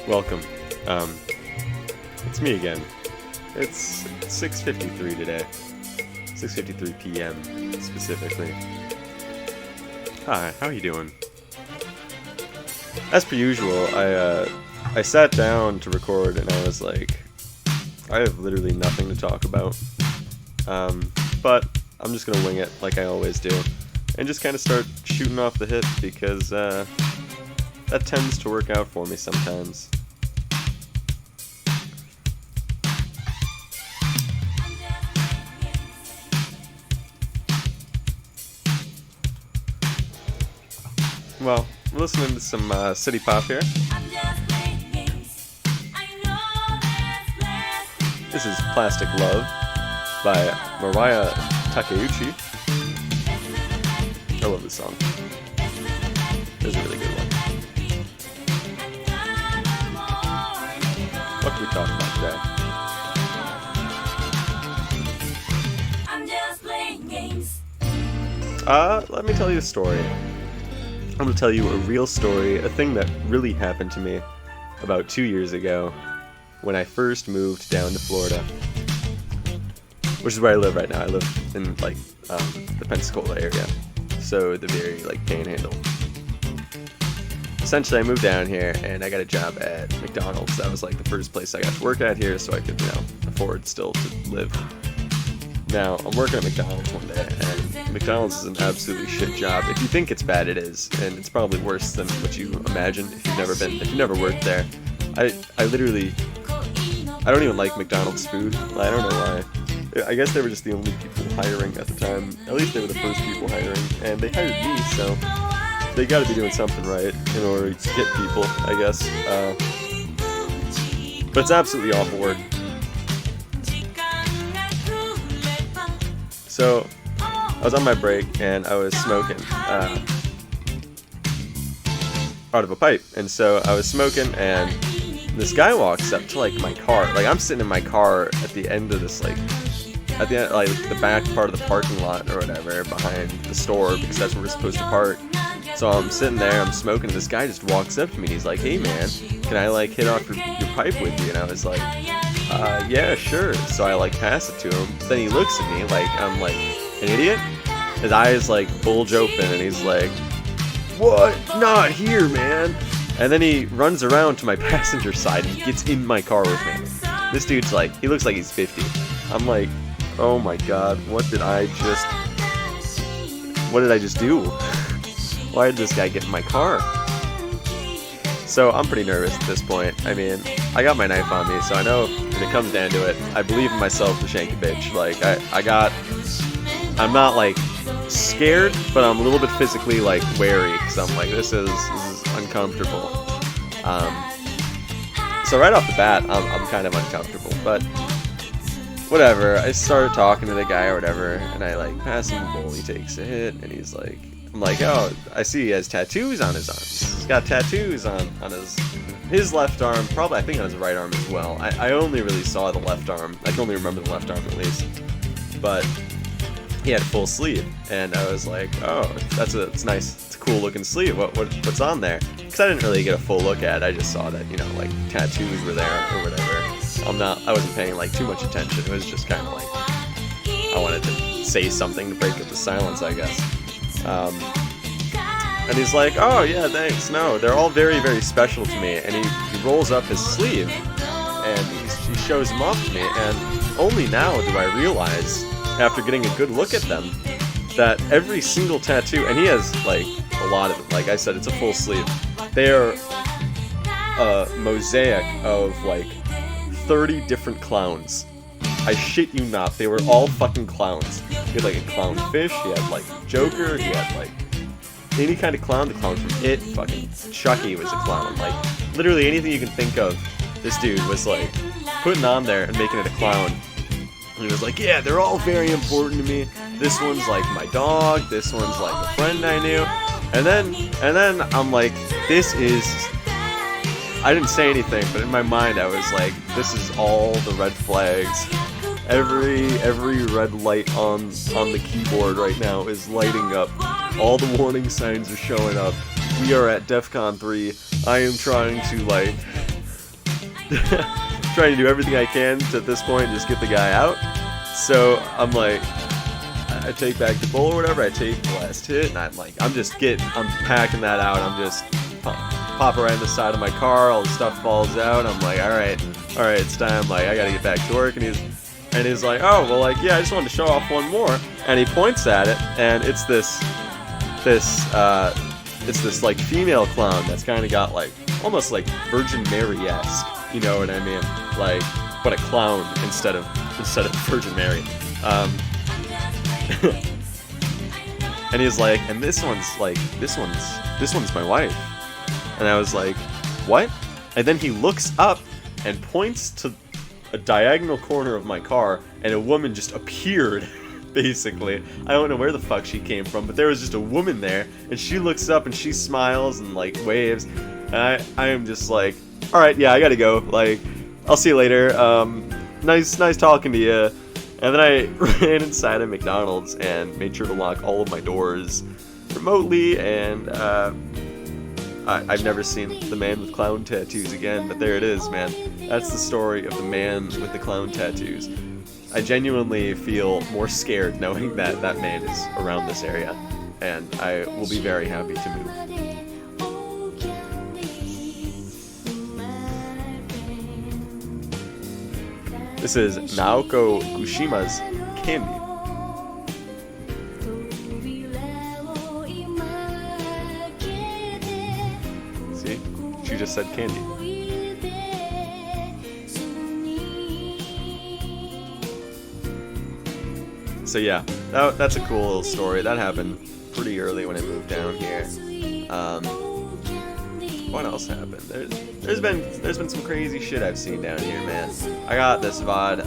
welcome. It's me again. It's 6:53 today. 6:53 p.m. specifically. Hi, how you doing? As per usual, I sat down to record and I was like, I have literally nothing to talk about. But I'm just gonna wing it like I always do, and just kind of start shooting off the hip because that tends to work out for me sometimes. Well, we're listening to some CityPop here. This is Plastic Love by Mariah Takeuchi. I love this song. It's a really good one. What can we talk about today? Let me tell you a story. I'm going to tell you a real story, a thing that really happened to me about 2 years ago when I first moved down to Florida, which is where I live right now. I live in the Pensacola area, so the very panhandle. Essentially, I moved down here and I got a job at McDonald's. That was the first place I got to work at here, so I could afford still to live. Now, I'm working at McDonald's one day, and McDonald's is an absolutely shit job. If you think it's bad, it is, and it's probably worse than what you imagine if you've never worked there. I don't even like McDonald's food. I don't know why. I guess they were just the only people hiring at the time. At least they were the first people hiring, and they hired me, so they gotta be doing something right in order to get people, I guess. But it's absolutely awful work. So, I was on my break and I was smoking out of a pipe. And so I was smoking and this guy walks up to my car. I'm sitting in my car at the end of this at the end, the back part of the parking lot or whatever behind the store, because that's where we're supposed to park. So I'm sitting there, I'm smoking, and this guy just walks up to me and he's like, "Hey man, can I hit off your pipe with you?" And I was like, yeah, sure. So I pass it to him. Then he looks at me like I'm an idiot. His eyes bulge open and he's like, "What? Not here, man." And then he runs around to my passenger side and gets in my car with me. This dude's he looks like he's 50. I'm like, oh my god, what did I just do? Why did this guy get in my car? So I'm pretty nervous at this point. I mean, I got my knife on me, so I know when it comes down to it, I believe in myself to shank a bitch. I'm not scared, but I'm a little bit physically wary, because I'm this is uncomfortable. So right off the bat, I'm kind of uncomfortable, but whatever. I started talking to the guy or whatever, and I pass him the bowl. He takes a hit, and he's I'm like, "Oh, I see he has tattoos on his arms. He's got tattoos on his left arm, probably I think on his right arm as well. I only really saw the left arm. I can only remember the left arm at least. But he had a full sleeve, and I was like, "Oh, it's nice. It's a cool looking sleeve. What's on there?" Because I didn't really get a full look at it. I just saw that tattoos were there or whatever. I wasn't paying too much attention. It was just kind of I wanted to say something to break up the silence, I guess. And he's like, "Oh yeah, thanks. No, they're all very, very special to me." And he rolls up his sleeve and he shows them off to me. And only now do I realize, after getting a good look at them, that every single tattoo, and he has a lot of them. Like I said, it's a full sleeve. They are a mosaic of 30 different clowns. I shit you not, they were all fucking clowns. He had a clown fish, he had Joker, he had any kind of clown. The clown from It, fucking Chucky was a clown. Literally anything you can think of, this dude was putting on there and making it a clown. And he was like, "Yeah, they're all very important to me. This one's my dog, this one's a friend I knew." And then I'm like, this is... I didn't say anything, but in my mind I was like, this is all the red flags. Every red light on the keyboard right now is lighting up. All the warning signs are showing up. We are at DEFCON 3. I am trying to trying to do everything I can to at this point just get the guy out. So I'm like, I take back the bowl or whatever, I take the last hit, and I'm packing that out, I'm just pop right on the side of my car, all the stuff falls out, I'm like, alright, it's time, like, I gotta get back to work, and he's like, oh, well, like, yeah, I just wanted to show off one more, and he points at it, and it's this like female clown that's kind of got like almost like Virgin Mary-esque, you know what I mean? Like, but a clown instead of Virgin Mary. And he's like, and this one's my wife. And I was like, what? And then he looks up and points to a diagonal corner of my car, and a woman just appeared. Basically, I don't know where the fuck she came from, but there was just a woman there, and she looks up and she smiles and like waves, and I am just like, all right, yeah, I gotta go. Like, I'll see you later. Nice talking to you. And then I ran inside of McDonald's and made sure to lock all of my doors remotely, and I've never seen the man with clown tattoos again, but there it is, man. That's the story of the man with the clown tattoos. I genuinely feel more scared knowing that that man is around this area, and I will be very happy to move. This is Naoko Gushima's Candy. See? She just said candy. So yeah, that's a cool little story. That happened pretty early when I moved down here. What else happened? There's been some crazy shit I've seen down here, man. I got this VOD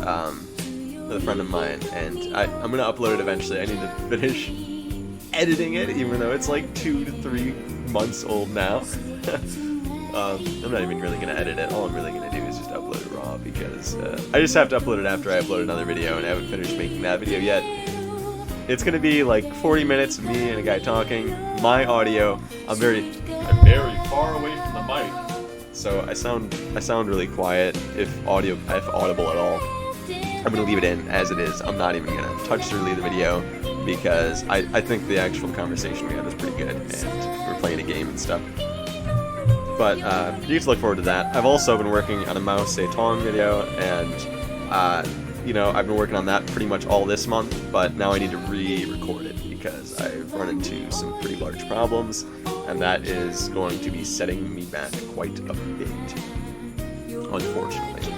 with a friend of mine, and I'm gonna upload it eventually. I need to finish editing it, even though it's like 2 to 3 months old now. I'm not even really gonna edit it. All I'm really gonna do is just upload it raw, because I just have to upload it after I upload another video, and I haven't finished making that video yet. It's gonna be like 40 minutes of me and a guy talking. My audio, I'm very far away from the mic, so I sound really quiet if audible at all. I'm gonna leave it in as it is. I'm not even gonna touch or leave the video, because I think the actual conversation we had was pretty good, and we're playing a game and stuff. But you get to look forward to that. I've also been working on a Mao Zedong video, and you know, I've been working on that pretty much all this month, but now I need to re-record it because I've run into some pretty large problems, and that is going to be setting me back quite a bit, unfortunately.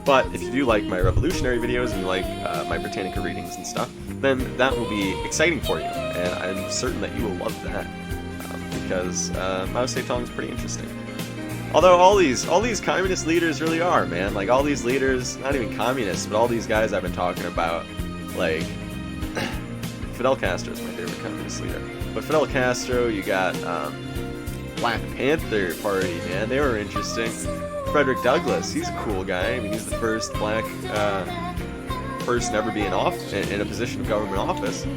But if you do like my revolutionary videos and you like my Britannica readings and stuff, then that will be exciting for you, and I'm certain that you will love that. Because Mao Zedong is pretty interesting. Although all these communist leaders really are, man. Like, all these leaders, not even communists, but all these guys I've been talking about, like Fidel Castro is my favorite communist leader. But Fidel Castro, you got Black Panther Party, man. They were interesting. Frederick Douglass, he's a cool guy. I mean, he's the first black person ever be in a position of government office.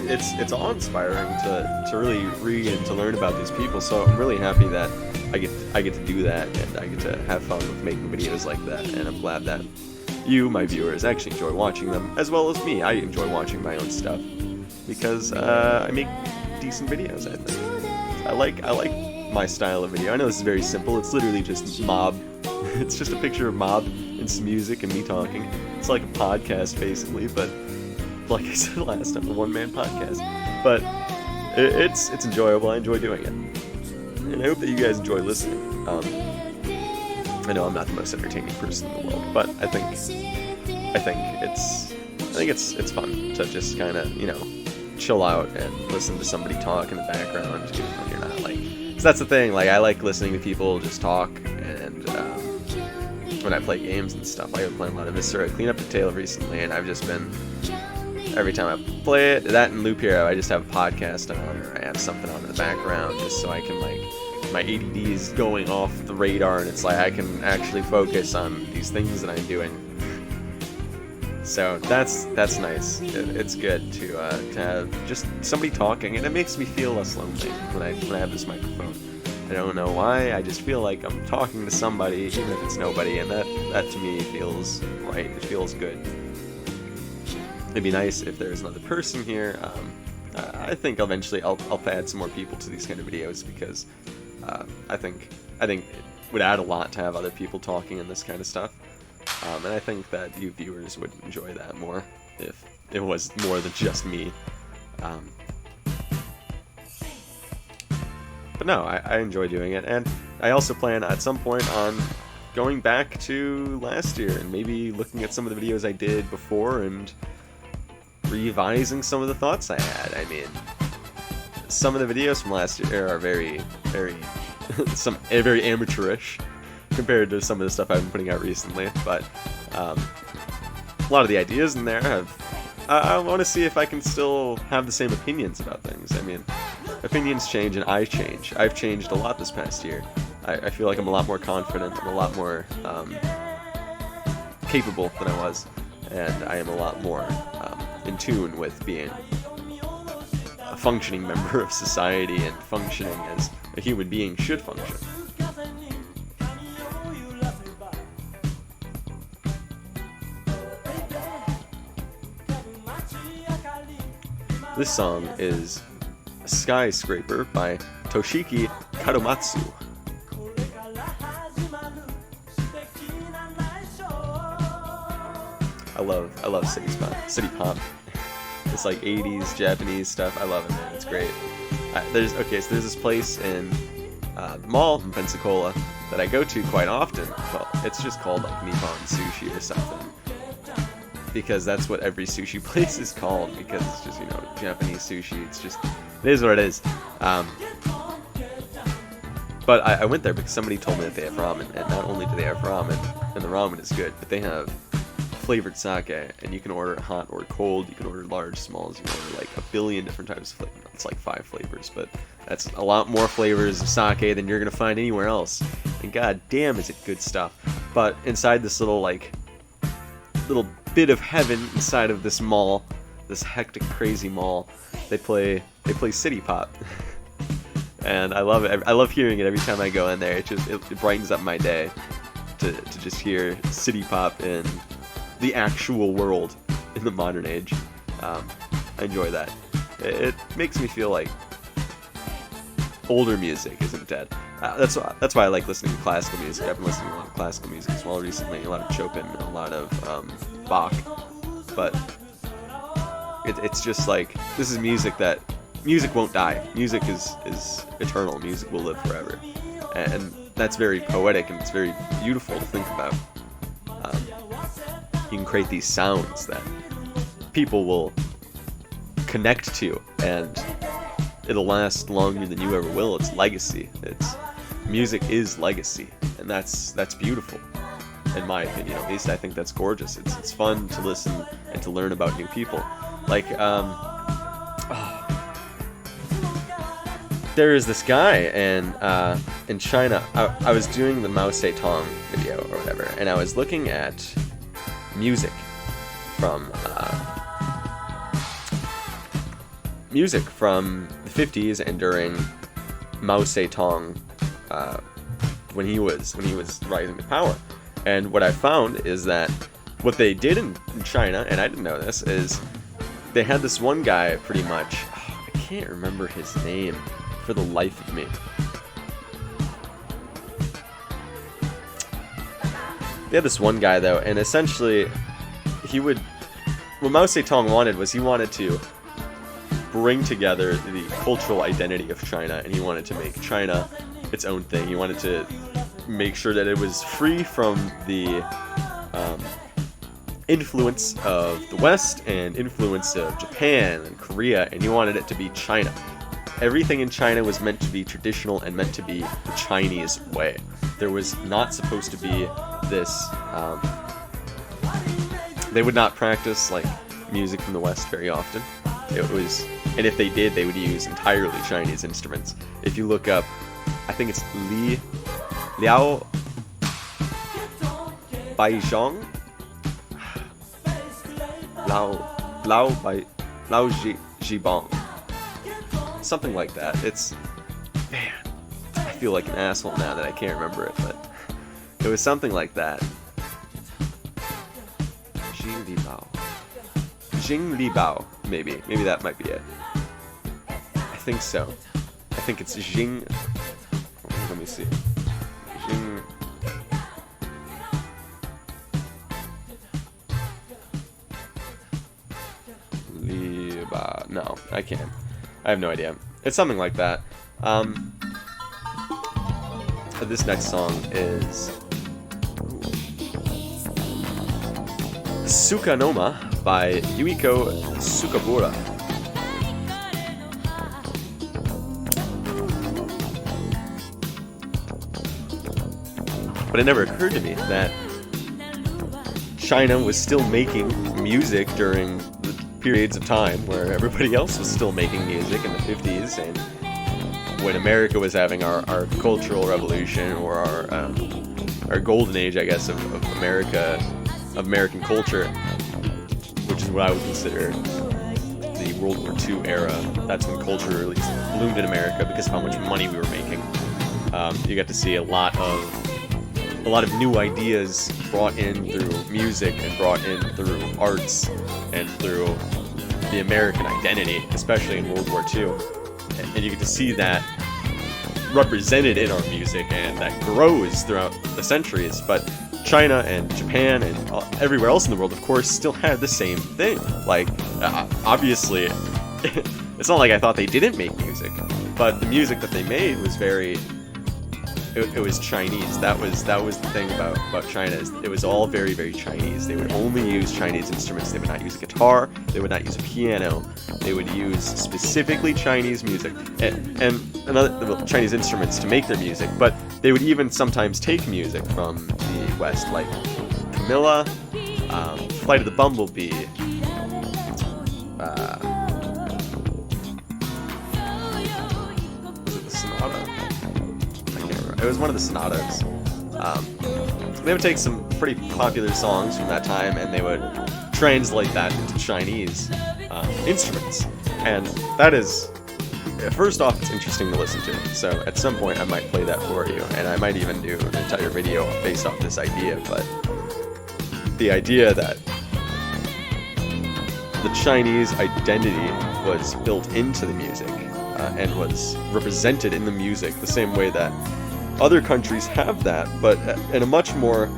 It's awe-inspiring to really read and to learn about these people, so I'm really happy that I get to do that, and I get to have fun with making videos like that, and I'm glad that you, my viewers, actually enjoy watching them, as well as me. I enjoy watching my own stuff, because I make decent videos, I think. I like my style of video. I know this is very simple, it's literally just mob. It's just a picture of mob and some music and me talking. It's like a podcast, basically, but like I said last time, a one-man podcast. But it's enjoyable. I enjoy doing it, and I hope that you guys enjoy listening. I know I'm not the most entertaining person in the world, but I think it's fun to just kind of, you know, chill out and listen to somebody talk in the background, even when you're not like. So that's the thing. Like, I like listening to people just talk, and when I play games and stuff, I've been playing a lot of Mr. Clean Up the Tail recently, and I've just been. Every time I play it, that and Loop Hero, I just have a podcast on, or I have something on in the background, just so I can, like, my ADD is going off the radar, and it's like I can actually focus on these things that I'm doing. So that's nice. It's good to have just somebody talking, and it makes me feel less lonely when I have this microphone. I don't know why. I just feel like I'm talking to somebody, even if it's nobody, and that to me feels right. It feels good. It'd be nice if there's another person here. I think eventually I'll add some more people to these kind of videos because I think it would add a lot to have other people talking and this kind of stuff. And I think that you viewers would enjoy that more if it was more than just me. But no, I enjoy doing it, and I also plan at some point on going back to last year and maybe looking at some of the videos I did before and revising some of the thoughts I had. I mean, some of the videos from last year are very amateurish compared to some of the stuff I've been putting out recently, but a lot of the ideas in there I want to see if I can still have the same opinions about things. I mean, opinions change and I change. I've changed a lot this past year. I feel like I'm a lot more confident, I'm a lot more capable than I was, and I am a lot more in tune with being a functioning member of society and functioning as a human being should function. This song is Skyscraper by Toshiki Kadomatsu. I love CityPop. It's like 80s Japanese stuff. I love it, man. It's great. There's this place in the mall in Pensacola that I go to quite often. Well, it's just called like Nippon Sushi or something, because that's what every sushi place is called, because it's just, Japanese sushi. It is what it is. But I went there because somebody told me that they have ramen, and not only do they have ramen, and the ramen is good, but they have flavored sake, and you can order it hot or cold. You can order large, smalls. You can order like a billion different types of flavors. It's like 5 flavors, but that's a lot more flavors of sake than you're gonna find anywhere else. And god damn, is it good stuff. But inside this little bit of heaven inside of this mall, this hectic, crazy mall, they play CityPop. And I love it. I love hearing it every time I go in there. It brightens up my day to just hear CityPop in the actual world in the modern age. I enjoy that. It makes me feel like older music isn't dead. That's why I like listening to classical music. I've been listening to a lot of classical music as well recently. A lot of Chopin, a lot of Bach. But it's just like, this is music that music won't die. Music is eternal. Music will live forever, and that's very poetic and it's very beautiful to think about. You can create these sounds that people will connect to, and it'll last longer than you ever will. It's legacy. Music is legacy, and that's beautiful, in my opinion. At least I think that's gorgeous. It's fun to listen and to learn about new people. Like there is this guy in China. I was doing the Mao Zedong video or whatever, and I was looking at music from the 50s and during Mao Zedong, when he was rising to power. And what I found is that what they did in China, and I didn't know this, is they had this one guy pretty much. I can't remember his name for the life of me. They had this one guy though, and essentially what Mao Zedong wanted was, he wanted to bring together the cultural identity of China, and he wanted to make China its own thing. He wanted to make sure that it was free from the influence of the West and influence of Japan and Korea, and he wanted it to be China. Everything in China was meant to be traditional and meant to be the Chinese way. There was not supposed to be this, they would not practice like music from the West very often. And if they did, they would use entirely Chinese instruments. If you look up, I think it's Liao Baizhong. Lao Jibong. Something like that. It's, man, I feel like an asshole now that I can't remember it, but it was something like that. Jing Li Bao, maybe that might be it. I think so. I think it's Jing. Let me see. Jing. Li Bao. No, I can't. I have no idea. It's something like that. This next song is Sukanoma by Yuiko Sukabura. But it never occurred to me that China was still making music during the periods of time where everybody else was still making music in the 50s, and when America was having our cultural revolution, or our golden age, I guess, of American culture, which is what I would consider the World War II era. That's when culture really bloomed in America because of how much money we were making. You got to see a lot of new ideas brought in through music and brought in through arts and through the American identity, especially in World War II. And you get to see that represented in our music, and that grows throughout the centuries. But China and Japan and everywhere else in the world, of course, still had the same thing. Like, obviously, it's not like I thought they didn't make music, but the music that they made was very... It was Chinese. That was the thing about China, is it was all very, very Chinese. They would only use Chinese instruments. They would not use a guitar. They would not use a piano. They would use specifically Chinese music and another Chinese instruments to make their music. But they would even sometimes take music from the West, like Camilla, Flight of the Bumblebee. Was it the Sonata? It was one of the sonatas. They would take some pretty popular songs from that time, and they would translate that into Chinese instruments. And that is, first off, it's interesting to listen to. So at some point I might play that for you, and I might even do an entire video based off this idea. But the idea that the Chinese identity was built into the music and was represented in the music the same way that other countries have that, but in a much more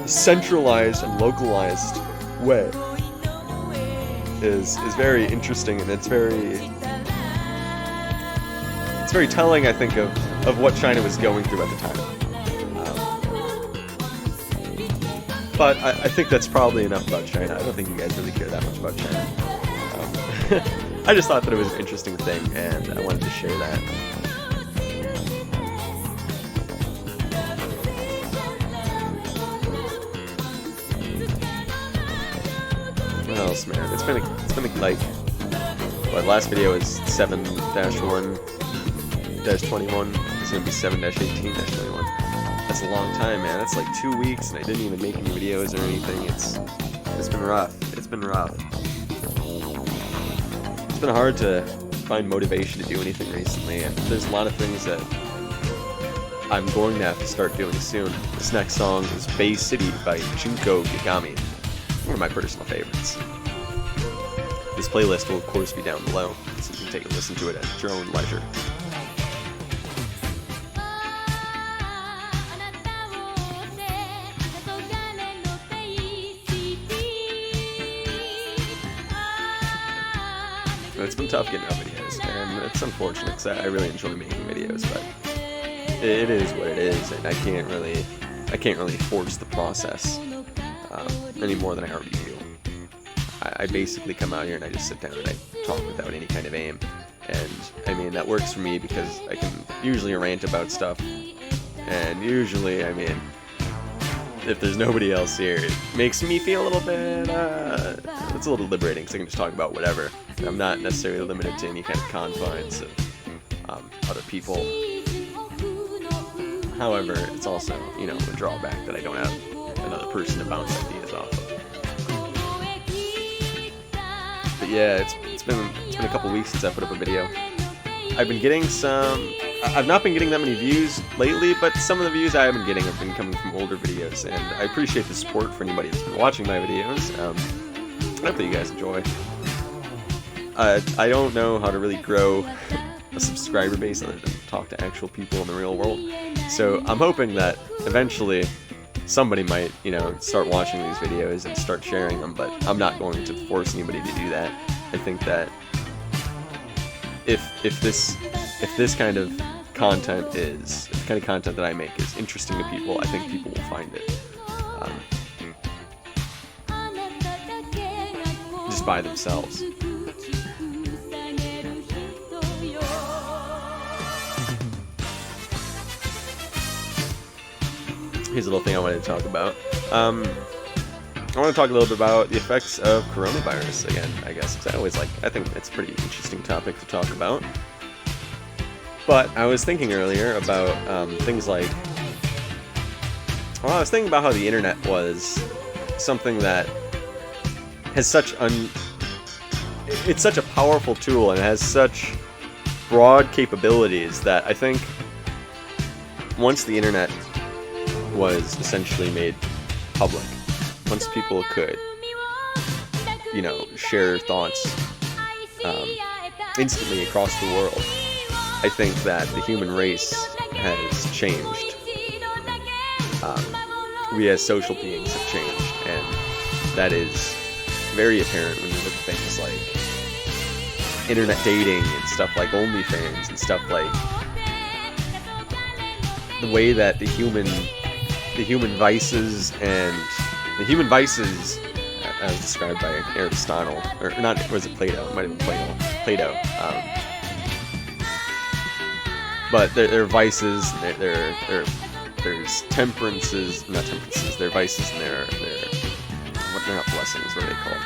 centralized and localized way, is very interesting, and it's very telling, I think, of what China was going through at the time. But I think that's probably enough about China. I don't think you guys really care that much about China. I just thought that it was an interesting thing, and I wanted to share that. What else, man? It's been like, what, last video was 7-1-21. This is gonna be 7-18-21. That's a long time, man. That's like 2 weeks, and I didn't even make any videos or anything. It's been rough. It's been rough. It's been hard to find motivation to do anything recently, and there's a lot of things that I'm going to have to start doing soon. This next song is Bay City by Junko Yagami. One of my personal favorites. This playlist will of course be down below, so you can take a listen to it at your own leisure. It's been tough getting out videos, and it's unfortunate because I really enjoy making videos, but it is what it is, and I can't really force the process any more than I already do. I basically come out here and I just sit down and I talk without any kind of aim, and I mean that works for me because I can usually rant about stuff, and usually, I mean, if there's nobody else here, it makes me feel a little bit, it's a little liberating because I can just talk about whatever. I'm not necessarily limited to any kind of confines of other people. However, it's also, you know, a drawback that I don't have another person to bounce ideas off of. Yeah, it's been a couple weeks since I put up a video. I've been getting some. I've not been getting that many views lately, but some of the views I have been getting have been coming from older videos, and I appreciate the support for anybody that's been watching my videos. Hopefully you guys enjoy. I don't know how to really grow a subscriber base other than talk to actual people in the real world, so I'm hoping that eventually somebody might, start watching these videos and start sharing them, but I'm not going to force anybody to do that. I think that if this kind of content is, if the kind of content that I make is interesting to people, I think people will find it just by themselves. Here's a little thing I wanted to talk about. I want to talk a little bit about the effects of coronavirus again, I guess, because I think it's a pretty interesting topic to talk about. But I was thinking earlier about things like, I was thinking about how the internet was something that has it's such a powerful tool and it has such broad capabilities that I think once the internet was essentially made public, once people could, share thoughts instantly across the world, I think that the human race has changed. We as social beings have changed, and that is very apparent when you look at things like internet dating and stuff like OnlyFans and stuff like the way that the human vices as described by Aristotle, or not, was it Plato? It might have been Plato. But their vices, there's temperances, not temperances, their vices and they're not blessings, what are they called?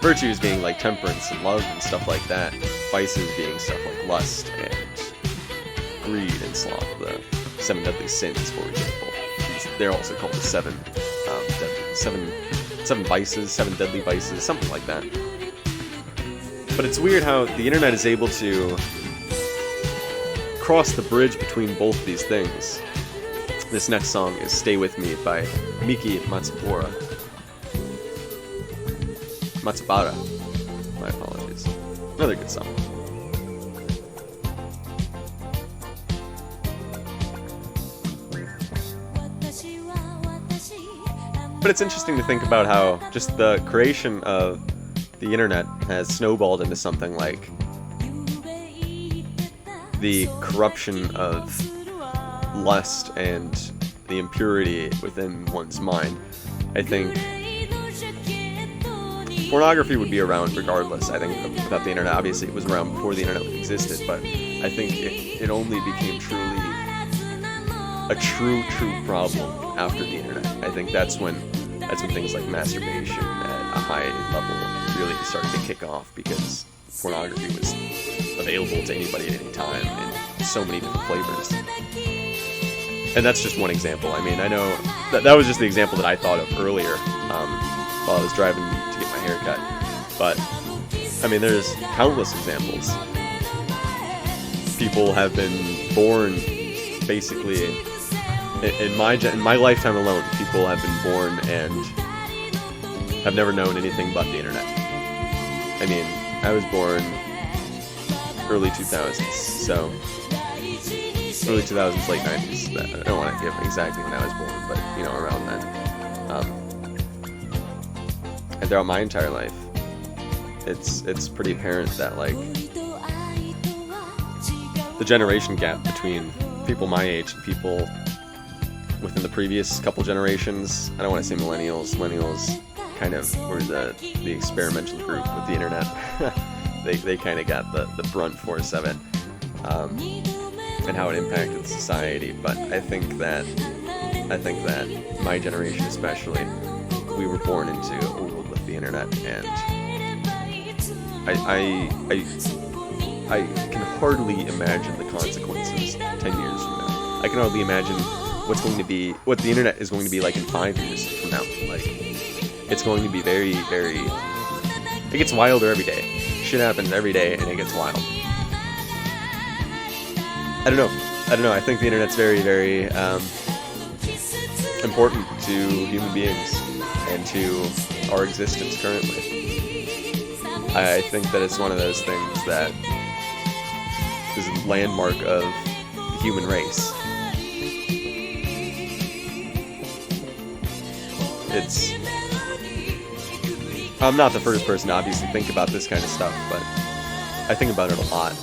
Virtues being like temperance and love and stuff like that. Vices being stuff like lust and greed and sloth, the 7 deadly sins, for example. They're also called the seven vices, 7 deadly vices, something like that. But it's weird how the internet is able to cross the bridge between both these things. This next song is Stay With Me by Miki Matsubara. My apologies. Another good song. But it's interesting to think about how just the creation of the internet has snowballed into something like the corruption of lust and the impurity within one's mind. I think pornography would be around regardless. I think without the internet, obviously it was around before the internet existed, but I think it only became truly a true problem after the internet. I think that's when things like masturbation at a high level really started to kick off, because pornography was available to anybody at any time in so many different flavors. And that's just one example. I mean, I know that was just the example that I thought of earlier while I was driving to get my hair cut. But, I mean, there's countless examples. People have been born, basically, in my lifetime alone, people have been born and have never known anything but the internet. I mean, I was born early 2000s, so early 2000s, late 90s. I don't want to give exactly when I was born, but, around then. And throughout my entire life, it's pretty apparent that, like, the generation gap between people my age and people within the previous couple generations, I don't want to say millennials. Millennials kind of were the experimental group with the internet. they kind of got the brunt force of it, and how it impacted society. But I think that my generation especially, we were born into a world with the internet, and I can hardly imagine the consequences 10 years from now. I can hardly imagine what the internet is going to be like in 5 years from now. Like, it's going to be very, very... It gets wilder every day. Shit happens every day, and it gets wild. I don't know. I think the internet's very, very important to human beings and to our existence currently. I think that it's one of those things that is a landmark of the human race. I'm not the first person to obviously think about this kind of stuff, but I think about it a lot.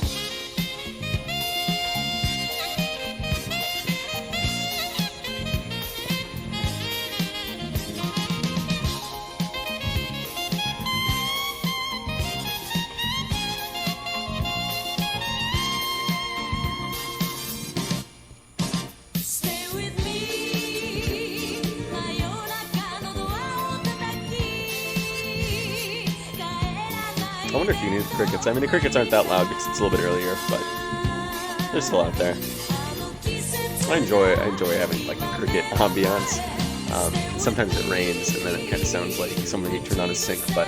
I wonder if you need the crickets. I mean, the crickets aren't that loud because it's a little bit earlier, but they're still out there. I enjoy having like the cricket ambiance. Sometimes it rains and then it kind of sounds like somebody turned on a sink, but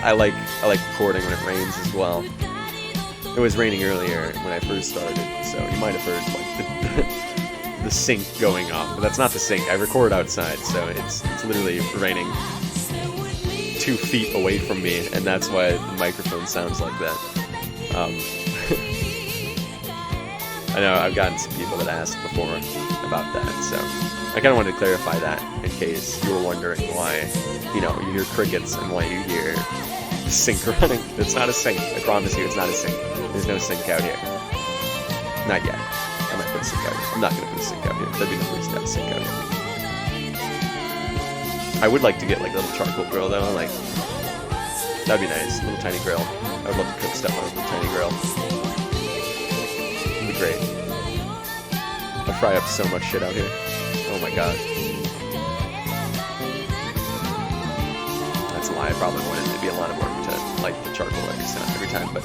I like recording when it rains as well. It was raining earlier when I first started, so you might have heard like the sink going off, but that's not the sink. I record outside, so it's literally raining 2 feet away from me, and that's why the microphone sounds like that. I know I've gotten some people that asked before about that, so I kind of wanted to clarify that in case you were wondering why, you hear crickets and why you hear the sink running. It's not a sink. I promise you, it's not a sink. There's no sink out here. Not yet. I might put a sink out here. I'm not going to put a sink out here. That'd be the least to have a sink out here. I would like to get like a little charcoal grill though, like that'd be nice, a little tiny grill. I would love to cook stuff on a little tiny grill. It'd be great. I fry up so much shit out here. Oh my god. That's a lie, I probably wouldn't. It'd be a lot of work to light the charcoal every time, but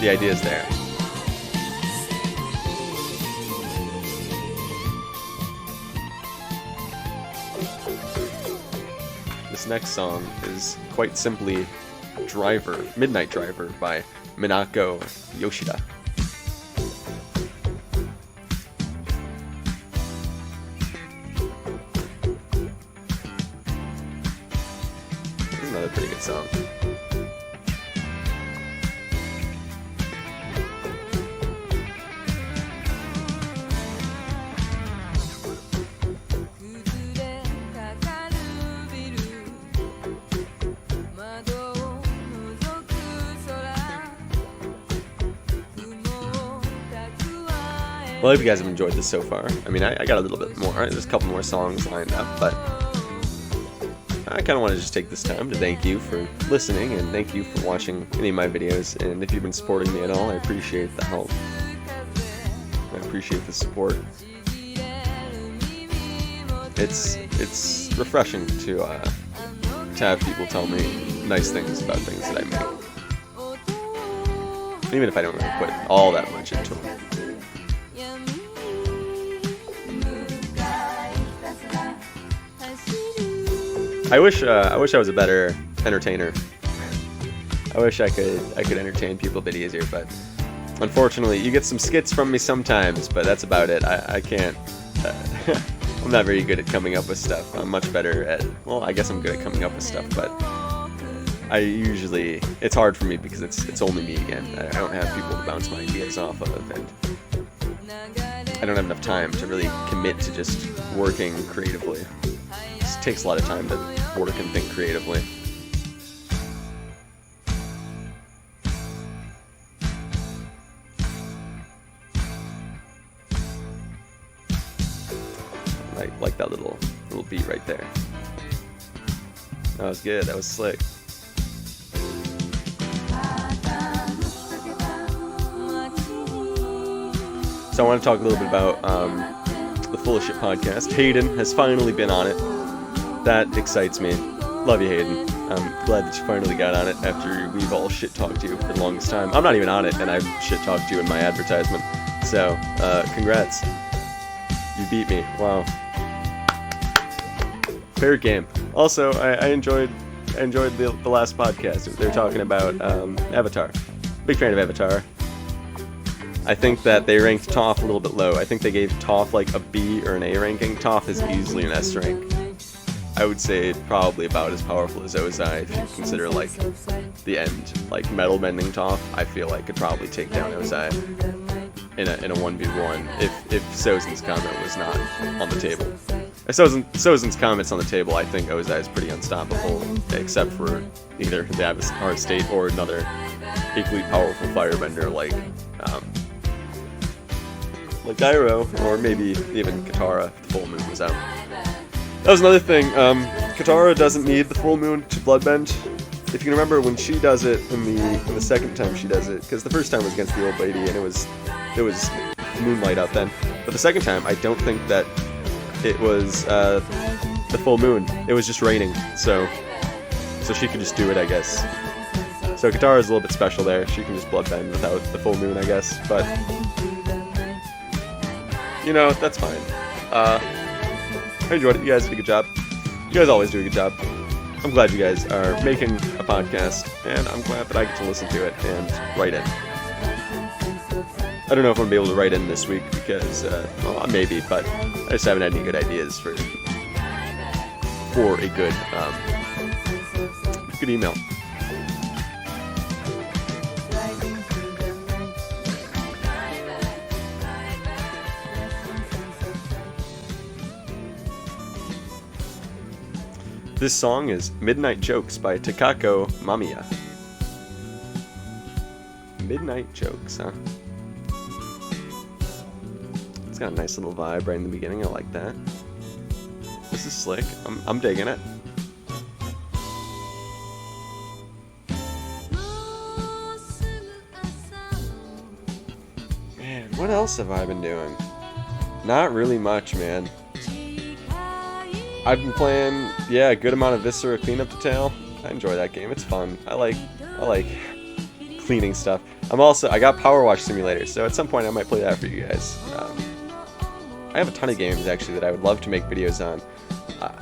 the idea is there. This next song is quite simply Midnight Driver by Minako Yoshida. This is another pretty good song. Well, I hope you guys have enjoyed this so far. I mean, I got a little bit more. There's a couple more songs lined up, but I kind of want to just take this time to thank you for listening and thank you for watching any of my videos. And if you've been supporting me at all, I appreciate the help. I appreciate the support. It's refreshing to have people tell me nice things about things that I make, even if I don't really put all that much into them. I wish I was a better entertainer. I wish I could entertain people a bit easier, but unfortunately, you get some skits from me sometimes, but that's about it. I can't. I'm not very good at coming up with stuff. I'm much better at. Well, I guess I'm good at coming up with stuff, but it's hard for me because it's only me again. I don't have people to bounce my ideas off of, and I don't have enough time to really commit to just working creatively. It takes a lot of time to work and think creatively. Like that little beat right there. That was good. That was slick. So I want to talk a little bit about the Full of Shit podcast. Hayden has finally been on it. That excites me. Love you, Hayden. I'm glad that you finally got on it after we've all shit-talked you for the longest time. I'm not even on it, and I've shit-talked you in my advertisement. So, congrats. You beat me. Wow. Favorite game. Also, I enjoyed the last podcast. They were talking about Avatar. Big fan of Avatar. I think that they ranked Toph a little bit low. I think they gave Toph like a B or an A ranking. Toph is easily an S rank. I would say probably about as powerful as Ozai if you consider like the end, like metal bending Toph. I feel like could probably take down Ozai in a 1v1 if Sozin's comment was not on the table. If Sozin's comment's on the table, I think Ozai is pretty unstoppable, except for either the Avatar State or another equally powerful firebender like Gyro, or maybe even Katara if the full moon was out. That was another thing. Katara doesn't need the full moon to bloodbend. If you can remember when she does it in the second time she does it, because the first time was against the old lady and it was moonlight out then. But the second time, I don't think that it was the full moon. It was just raining, so she could just do it, I guess. So Katara is a little bit special there. She can just bloodbend without the full moon, I guess. But you know, that's fine. I enjoyed it. You guys did a good job. You guys always do a good job. I'm glad you guys are making a podcast, and I'm glad that I get to listen to it and write in. I don't know if I'm going to be able to write in this week because, well, maybe, but I just haven't had any good ideas for a good email. This song is Midnight Jokes by Takako Mamiya. Midnight Jokes, huh? It's got a nice little vibe right in the beginning. I like that. This is slick. I'm digging it. Man, what else have I been doing? Not really much, man. I've been playing, a good amount of Viscera Cleanup Detail. I enjoy that game. It's fun. I like cleaning stuff. I got Power Wash Simulator, so at some point I might play that for you guys. I have a ton of games actually that I would love to make videos on.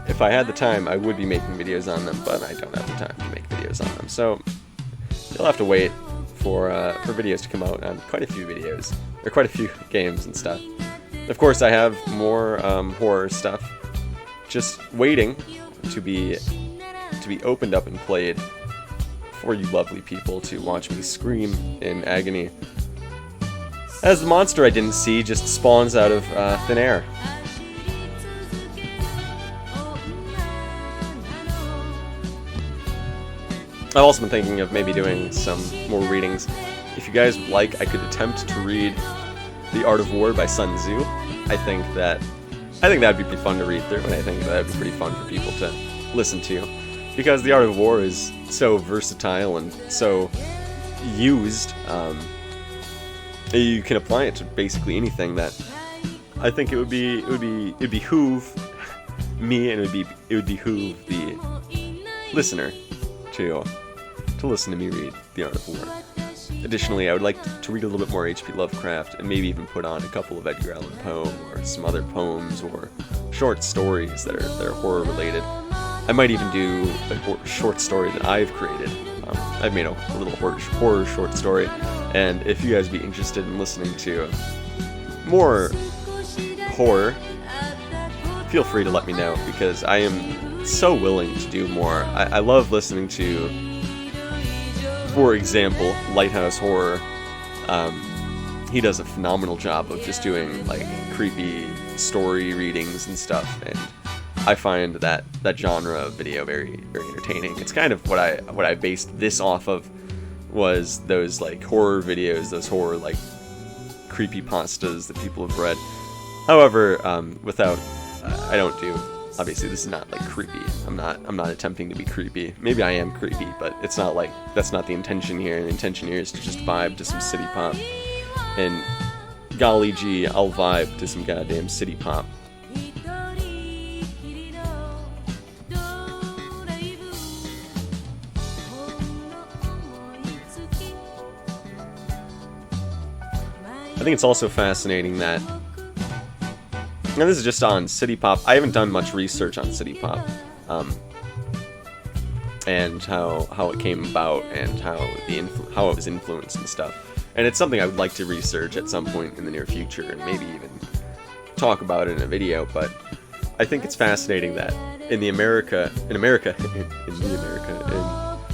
If I had the time, I would be making videos on them, but I don't have the time to make videos on them. So you'll have to wait for videos to come out on quite a few videos, or quite a few games and stuff. Of course, I have more horror stuff just waiting to be opened up and played for you lovely people to watch me scream in agony as the monster I didn't see just spawns out of thin air. I've also been thinking of maybe doing some more readings. If you guys would like, I could attempt to read The Art of War by Sun Tzu. I think that'd be pretty fun to read through, and I think that'd be pretty fun for people to listen to, because The Art of War is so versatile and so used. You can apply it to basically anything. That I think it would behoove me, and it would behoove the listener to listen to me read The Art of War. Additionally, I would like to read a little bit more H.P. Lovecraft, and maybe even put on a couple of Edgar Allan Poe, or some other poems, or short stories that are horror related. I might even do a short story that I've created. I've made a little horror short story, and if you guys would be interested in listening to more horror, feel free to let me know, because I am so willing to do more. I love listening to, for example, Lighthouse Horror. He does a phenomenal job of just doing like creepy story readings and stuff, and I find that genre of video very, very entertaining. It's kind of what I based this off of, was those like horror videos, those horror like creepypastas that people have read. However, I don't do. Obviously, this is not like creepy. I'm not attempting to be creepy. Maybe I am creepy, but it's not like that's not the intention here. The intention here is to just vibe to some CityPop, and golly gee, I'll vibe to some goddamn CityPop. I think it's also fascinating that And this is just on CityPop. I haven't done much research on CityPop, and how it came about and how it was influenced and stuff. And it's something I would like to research at some point in the near future, and maybe even talk about it in a video. But I think it's fascinating that in the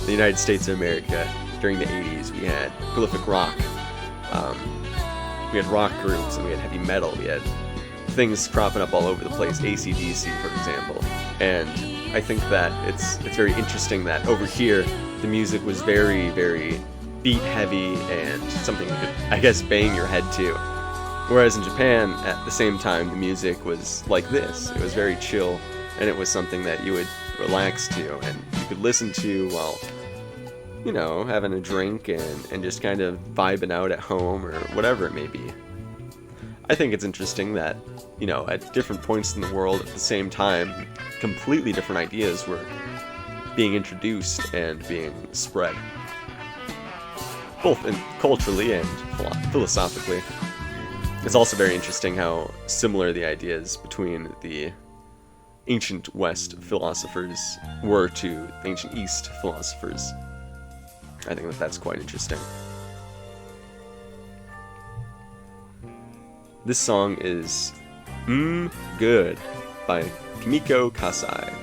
United States of America during the 80s, we had prolific rock. We had rock groups, and we had heavy metal. We had things cropping up all over the place, AC/DC, for example. And I think that it's very interesting that over here, the music was very, very beat heavy and something you could, I guess, bang your head to. Whereas in Japan, at the same time, the music was like this. It was very chill, and it was something that you would relax to, and you could listen to while, you know, having a drink and just kind of vibing out at home or whatever it may be. I think it's interesting that, you know, at different points in the world at the same time, completely different ideas were being introduced and being spread, both culturally and philosophically. It's also very interesting how similar the ideas between the ancient West philosophers were to the ancient East philosophers. I think that that's quite interesting. This song is Good by Kimiko Kasai.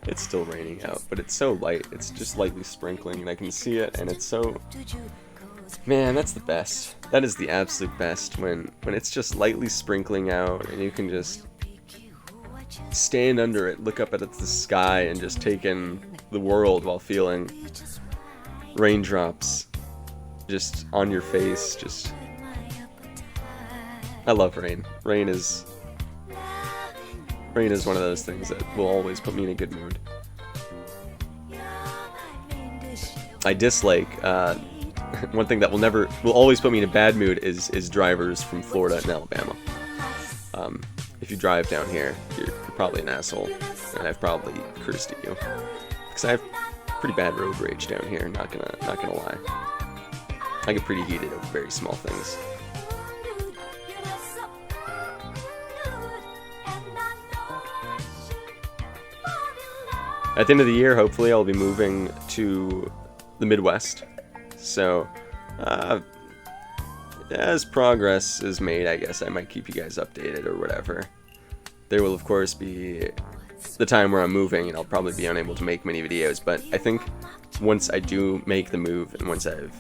It's still raining out, but it's so light. It's just lightly sprinkling, and I can see it, and it's so... Man, that's the best. That is the absolute best, when it's just lightly sprinkling out, and you can just stand under it, look up at the sky, and just take in the world while feeling raindrops just on your face. Just... I love rain. Rain is one of those things that will always put me in a good mood. I dislike, one thing that will always put me in a bad mood is drivers from Florida and Alabama. If you drive down here, you're probably an asshole, and I've probably cursed at you. Because I have pretty bad road rage down here, not gonna lie. I get pretty heated over very small things. At the end of the year, hopefully, I'll be moving to the Midwest. So, as progress is made, I guess I might keep you guys updated or whatever. There will, of course, be the time where I'm moving, and I'll probably be unable to make many videos. But I think once I do make the move, and once I've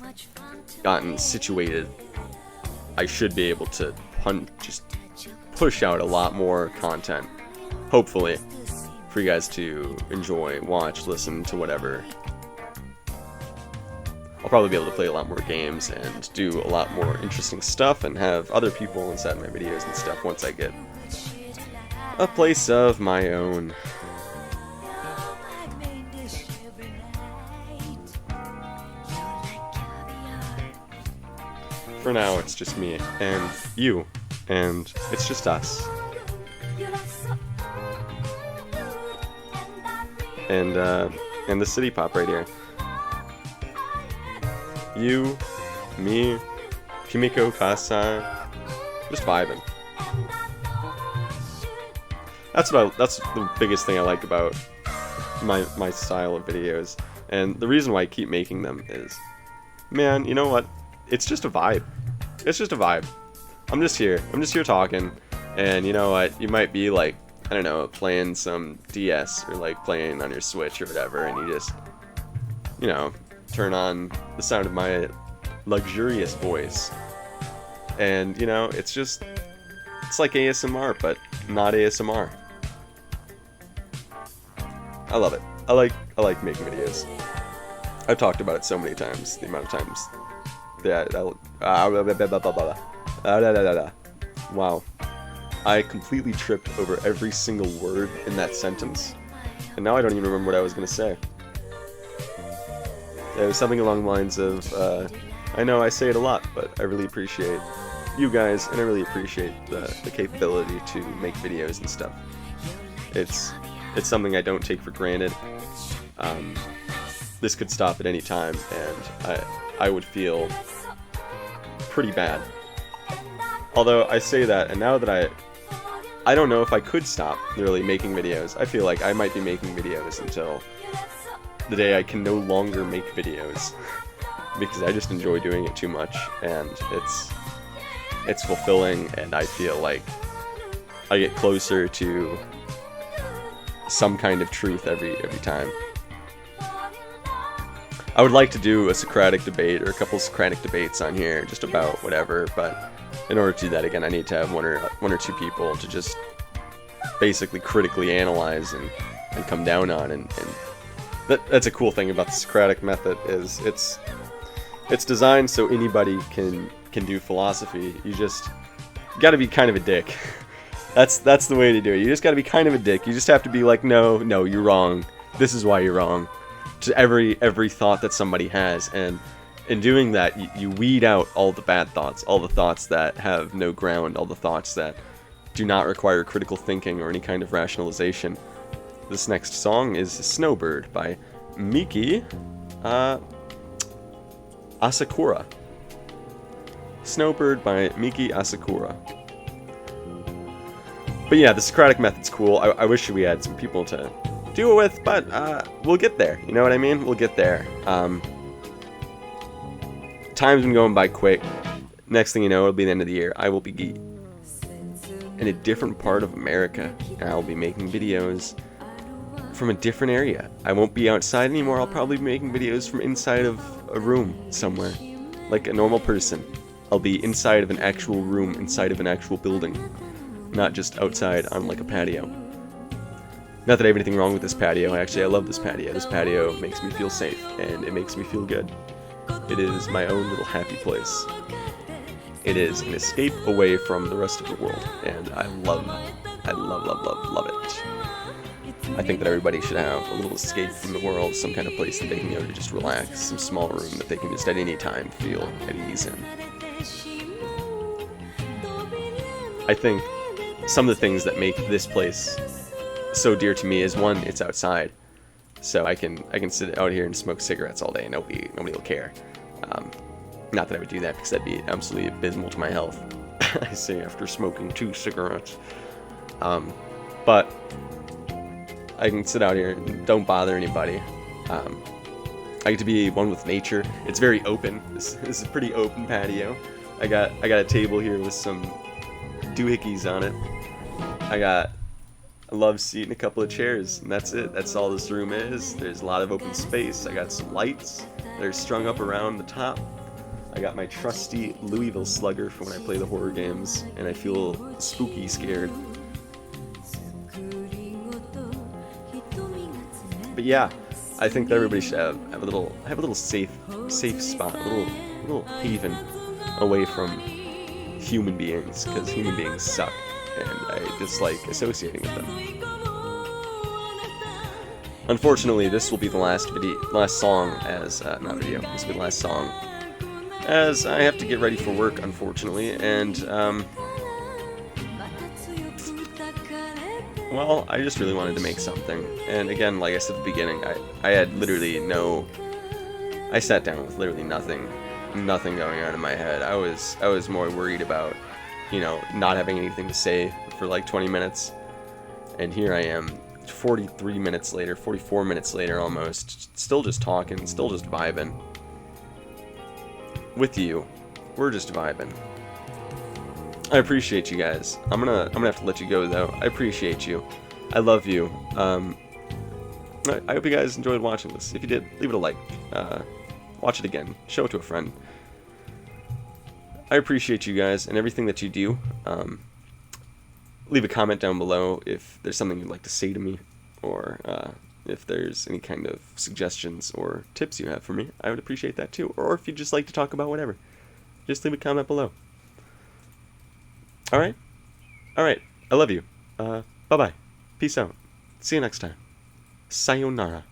gotten situated, I should be able to just push out a lot more content, hopefully, for you guys to enjoy, watch, listen to, whatever. I'll probably be able to play a lot more games and do a lot more interesting stuff and have other people inside my videos and stuff once I get a place of my own. For now, it's just me and you, and it's just us. And the CityPop right here. You, me, Kimiko Kasai, just vibing. That's the biggest thing I like about my style of videos, and the reason why I keep making them is, man, you know what? It's just a vibe. It's just a vibe. I'm just here talking, and you know what? You might be like, I don't know, playing some DS or like playing on your Switch or whatever, and you just, you know, turn on the sound of my luxurious voice, and you know, it's like ASMR, but not ASMR. I love it. I like making videos. I've talked about it so many times, the amount of times that wow, I completely tripped over every single word in that sentence, and now I don't even remember what I was gonna say. It was something along the lines of, I know I say it a lot, but I really appreciate you guys, and I really appreciate the capability to make videos and stuff. It's something I don't take for granted. This could stop at any time, and I would feel pretty bad. Although I say that, and now that I don't know if I could stop really making videos. I feel like I might be making videos until the day I can no longer make videos, because I just enjoy doing it too much, and it's fulfilling, and I feel like I get closer to some kind of truth every time. I would like to do a Socratic debate, or a couple Socratic debates on here, just about whatever, but in order to do that, again, I need to have one or two people to just basically critically analyze and come down on, and that's a cool thing about the Socratic method, is it's designed so anybody can do philosophy. You gotta be kind of a dick. That's the way to do it. You just gotta be kind of a dick. You just have to be like, no, you're wrong. This is why you're wrong. To every thought that somebody has, and in doing that, you weed out all the bad thoughts, all the thoughts that have no ground, all the thoughts that do not require critical thinking or any kind of rationalization. This next song is Snowbird by Miki Asakura. Snowbird by Miki Asakura. But yeah, the Socratic method's cool. I wish we had some people to do it with, but we'll get there. You know what I mean? We'll get there. Time's been going by quick. Next thing you know, it'll be the end of the year. I will be in a different part of America, and I'll be making videos from a different area. I won't be outside anymore. I'll probably be making videos from inside of a room somewhere, like a normal person. I'll be inside of an actual room, inside of an actual building, not just outside on like a patio. Not that I have anything wrong with this patio. Actually, I love this patio. This patio makes me feel safe, and it makes me feel good. It is my own little happy place. It is an escape away from the rest of the world, and I love it. I think that everybody should have a little escape from the world, some kind of place that they can go to just relax, some small room that they can just at any time feel at ease in. I think some of the things that make this place so dear to me is, one, it's outside, so I can sit out here and smoke cigarettes all day and nobody will care. Not that I would do that, because that'd be absolutely abysmal to my health. I say after smoking 2 cigarettes. But I can sit out here and don't bother anybody. I get to be one with nature. It's very open. This is a pretty open patio. I got a table here with some doohickeys on it. I got a love seat and a couple of chairs, and that's it. That's all this room is. There's a lot of open space. I got some lights that are strung up around the top. I got my trusty Louisville Slugger for when I play the horror games and I feel spooky scared. But yeah, I think that everybody should have a little safe spot, a little haven away from human beings, because human beings suck and I dislike associating with them. Unfortunately, this will be the last song as not video. This will be the last song, as I have to get ready for work, unfortunately, and well, I just really wanted to make something. And again, like I said at the beginning, I had literally I sat down with literally nothing going on in my head. I was more worried about, not having anything to say for like 20 minutes, and here I am 44 minutes later almost, still just talking, still just vibing with you. We're just vibing. I appreciate you guys. I'm gonna have to let you go though. I appreciate you. I love you. I hope you guys enjoyed watching this. If you did, leave it a like. Watch it again. Show it to a friend. I appreciate you guys and everything that you do. Leave a comment down below if there's something you'd like to say to me, or if there's any kind of suggestions or tips you have for me. I would appreciate that too. Or if you'd just like to talk about whatever, just leave a comment below. Alright? Alright. I love you. Bye-bye. Peace out. See you next time. Sayonara.